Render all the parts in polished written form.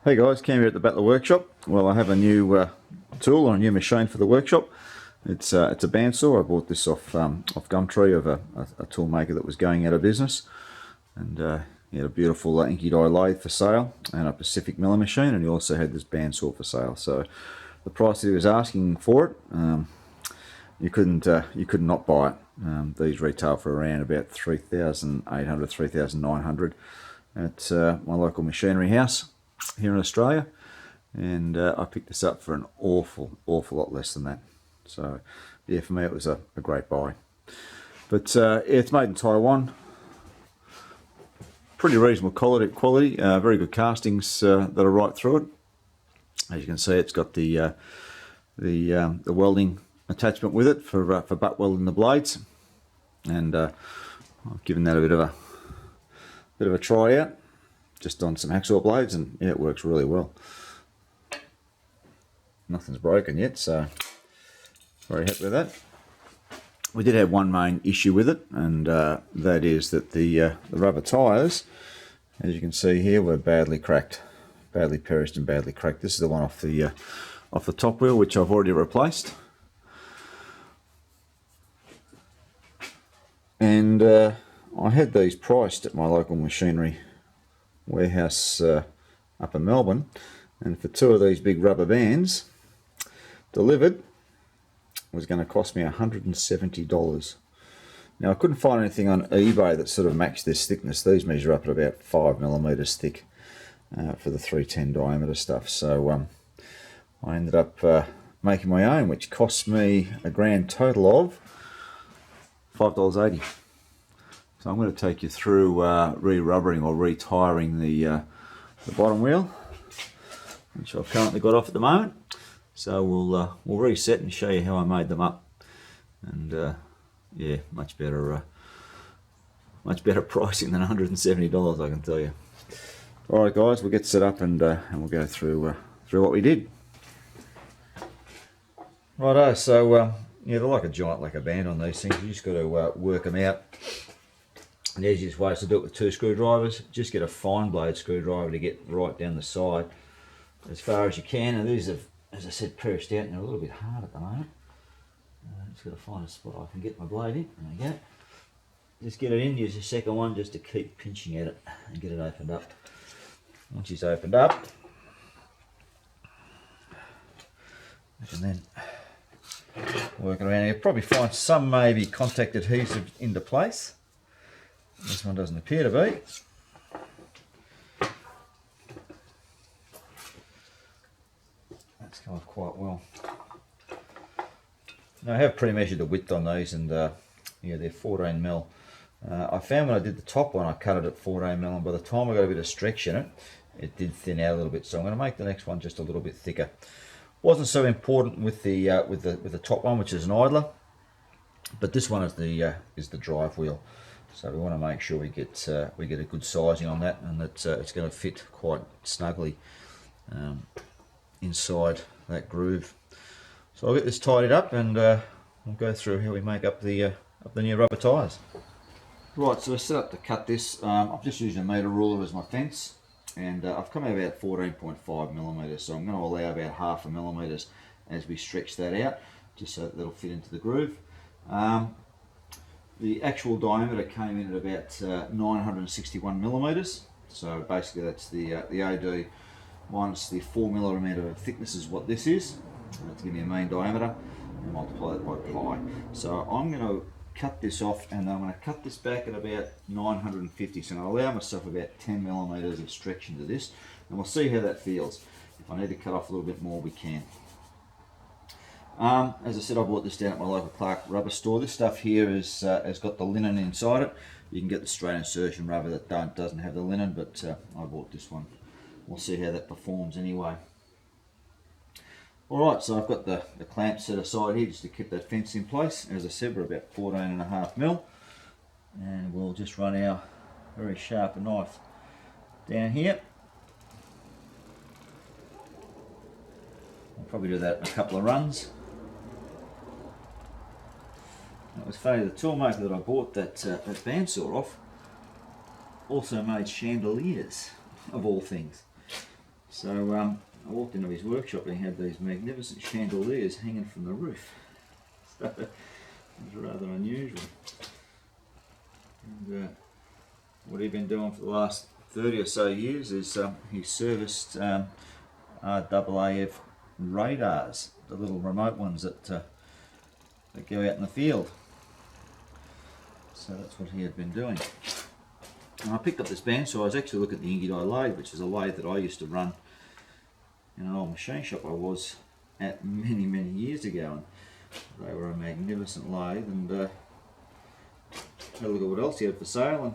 Hey guys, Cam here at the Battler Workshop. Well, I have a new tool or a new machine for the workshop. It's a bandsaw. I bought this off Gumtree of a tool maker that was going out of business, and he had a beautiful inky dye lathe for sale and a Pacific milling machine, and he also had this bandsaw for sale. So the price that he was asking for it, you could not buy it. These retail for around about $3,800, $3,900 at my local machinery house here in Australia, and I picked this up for an awful lot less than that. So yeah, for me it was a great buy. But yeah, it's made in Taiwan. Pretty reasonable quality, very good castings that are right through it. As you can see, it's got the welding attachment with it for butt welding the blades, and I've given that a bit of a try out just on some hacksaw blades, and yeah, it works really well. Nothing's broken yet, so very happy with that. We did have one main issue with it, and that is that the rubber tyres, as you can see here, were badly cracked, badly perished and badly cracked. This is the one off the top wheel, which I've already replaced. And I had these priced at my local machinery warehouse up in Melbourne, and for two of these big rubber bands delivered was going to cost me $170. Now I couldn't find anything on eBay that sort of matched this thickness. These measure up at about 5mm thick for the 310 diameter stuff. So I ended up making my own, which cost me a grand total of $5.80. So I'm going to take you through re-rubbering or re-tiring the bottom wheel, which I've currently got off at the moment. So we'll reset and show you how I made them up, and yeah, much better pricing than $170, I can tell you. All right, guys, we'll get set up and we'll go through what we did. Righto, so yeah, they're like a giant lacquer band on these things. You just got to work them out. And the easiest way is to do it with two screwdrivers. Just get a fine blade screwdriver to get right down the side as far as you can. And these have, as I said, perished out and they're a little bit hard at the moment. Just got to find a spot I can get my blade in. There you go. Just get it in, use the second one just to keep pinching at it and get it opened up. Once it's opened up, you can then work it around. You'll probably find some maybe contact adhesive into place. This one doesn't appear to be. That's come off quite well. Now I have pre-measured the width on these, and yeah, they're 14mm. I found when I did the top one, I cut it at 14mm, and by the time I got a bit of stretch in it, it did thin out a little bit. So I'm going to make the next one just a little bit thicker. Wasn't so important with the top one, which is an idler, but this one is the drive wheel. So we want to make sure we get a good sizing on that, and that it's going to fit quite snugly inside that groove. So I'll get this tidied up, and we'll go through how we make up the new rubber tyres. Right, so we're set up to cut this. I'm just using a metre ruler as my fence, and I've come out about 14.5mm, so I'm going to allow about 0.5mm as we stretch that out, just so that it'll fit into the groove. The actual diameter came in at about 961mm, so basically that's the OD minus the 4mm of thickness is what this is, to give me a mean diameter, and multiply that by pi. So I'm going to cut this off, and I'm going to cut this back at about 950, so I'll allow myself about 10mm of stretch into this, and we'll see how that feels. If I need to cut off a little bit more, we can. As I said, I bought this down at my local Clark rubber store. This stuff here has got the linen inside it. You can get the straight insertion rubber that doesn't have the linen, but I bought this one. We'll see how that performs anyway. Alright, so I've got the clamp set aside here just to keep that fence in place. As I said, we're about 14.5mm, and we'll just run our very sharp knife down here. I'll probably do that in a couple of runs. It was funny, the toolmaker that I bought that bandsaw off also made chandeliers, of all things. So I walked into his workshop and he had these magnificent chandeliers hanging from the roof. So it was rather unusual. And what he'd been doing for the last 30 or so years is he serviced RAAF radars, the little remote ones that go out in the field. So that's what he had been doing. And I picked up this bandsaw. I was actually looking at the Ingy lathe, which is a lathe that I used to run in an old machine shop I was at many years ago. And they were a magnificent lathe, and had a look at what else he had for sale, and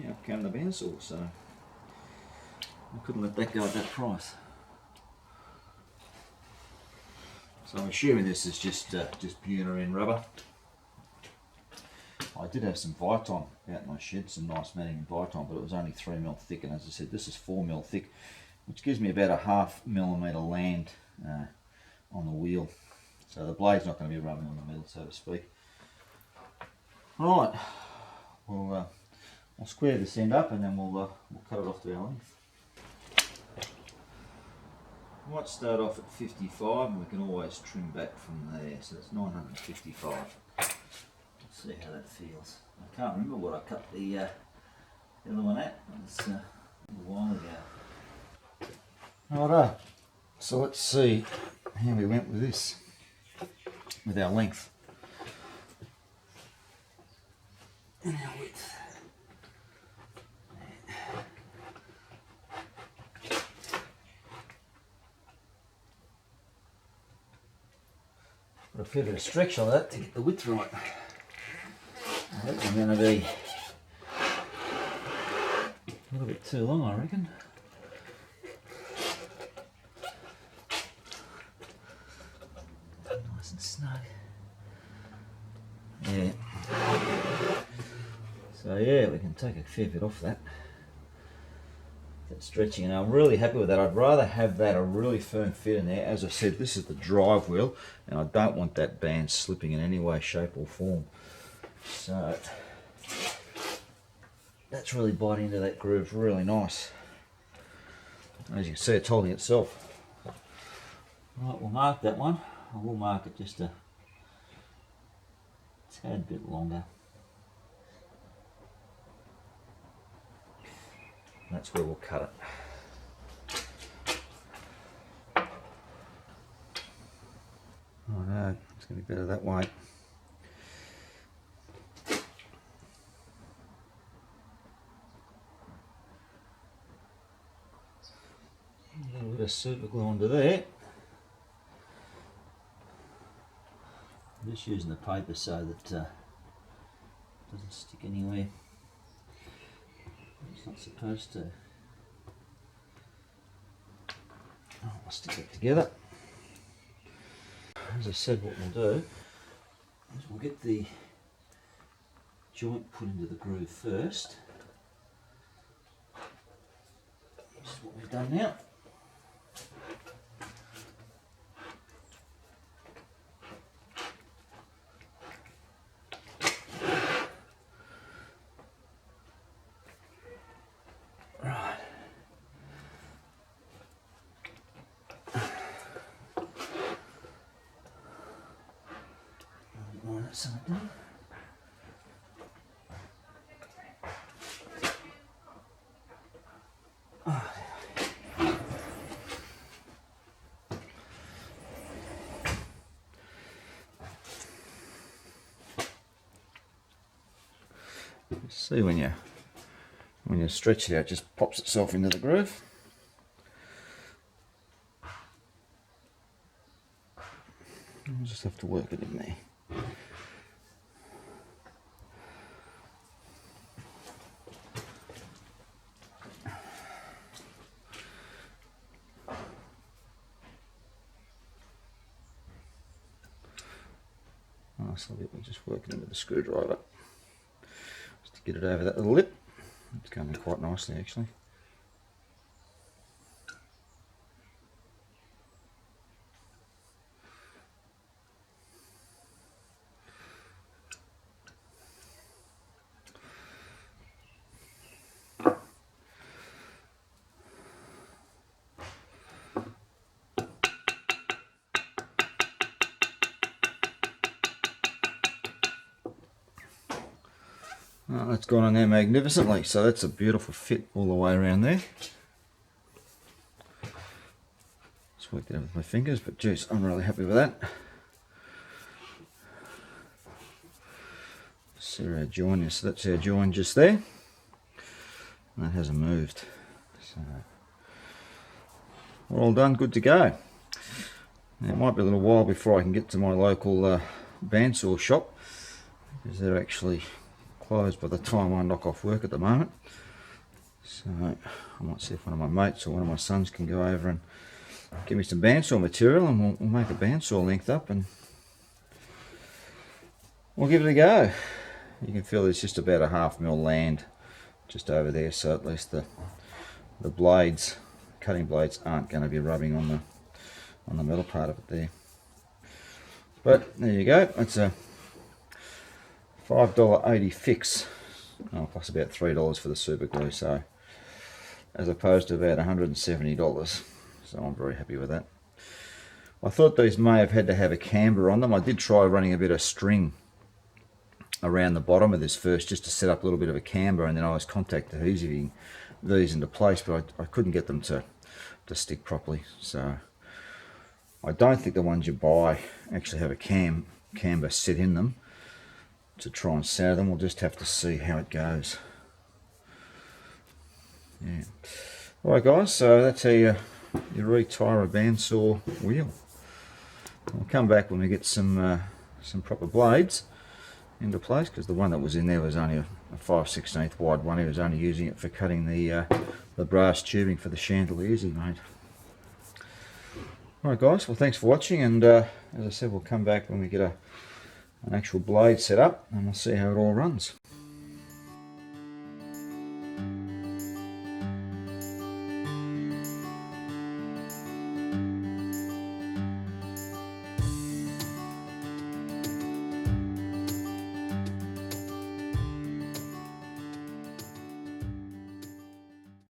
yeah, up came the bandsaw. So I couldn't let that go at that price. So I'm assuming this is just Buna in rubber. I did have some Viton out in my shed, some nice matting in Viton, but it was only 3mm thick, and as I said, this is 4mm thick, which gives me about a ½ mm land on the wheel. So the blade's not going to be rubbing on the middle, so to speak. Right, we'll square this end up and then we'll cut it off to our length. We might start off at 55 and we can always trim back from there, so it's 955. Let's see how that feels. I can't remember what I cut the other one at. It was a little while ago. Righto, so let's see how we went with this, with our length and our width. Got a fair bit of stretch on that to get the width right. That's going to be a little bit too long, I reckon. Nice and snug. Yeah. So yeah, we can take a fair bit off that. That stretching, and I'm really happy with that. I'd rather have that a really firm fit in there. As I said, this is the drive wheel, and I don't want that band slipping in any way, shape or form. So that's really biting into that groove really nice. As you can see, it's holding itself. Right, we'll mark that one. I will mark it just a tad bit longer. That's where we'll cut it. Oh no, it's going to be better that way. A little bit of super glue onto there. I'm just using the paper so that it doesn't stick anywhere. It's not supposed to. Oh, I'll stick it together. As I said, what we'll do is we'll get the joint put into the groove first. This is what we've done now. See, when you stretch it out, it just pops itself into the groove. We'll just have to work it in there. Nice little bit, we'll just work it in with the screwdriver. Just to get it over that little lip. It's going in quite nicely actually. Oh, that's gone on there magnificently, so that's a beautiful fit all the way around there. Just worked it out with my fingers, but geez, I'm really happy with that. See our join, so that's our join just there. And that hasn't moved. So we're all done, good to go. Now, it might be a little while before I can get to my local bandsaw shop, because they're actually closed by the time I knock off work at the moment. So I might see if one of my mates or one of my sons can go over and give me some bandsaw material, and we'll make a bandsaw length up and we'll give it a go. You can feel there's just about a 1/2 mil land just over there, so at least the blades, cutting blades, aren't going to be rubbing on the metal part of it there. But there you go, it's a $5.80 fix, plus about $3 for the super glue, so as opposed to about $170, so I'm very happy with that. I thought these may have had to have a camber on them. I did try running a bit of string around the bottom of this first just to set up a little bit of a camber, and then I was contact adhesiving these into place, but I couldn't get them to stick properly. So I don't think the ones you buy actually have a camber set in them to try and center them. We'll just have to see how it goes. Yeah. Alright guys, so that's how you retire a bandsaw wheel. We'll come back when we get some proper blades into place, because the one that was in there was only a 5/16 wide one. He was only using it for cutting the brass tubing for the chandeliers he made. Alright guys, well thanks for watching, and as I said, we'll come back when we get an actual blade set up and we'll see how it all runs.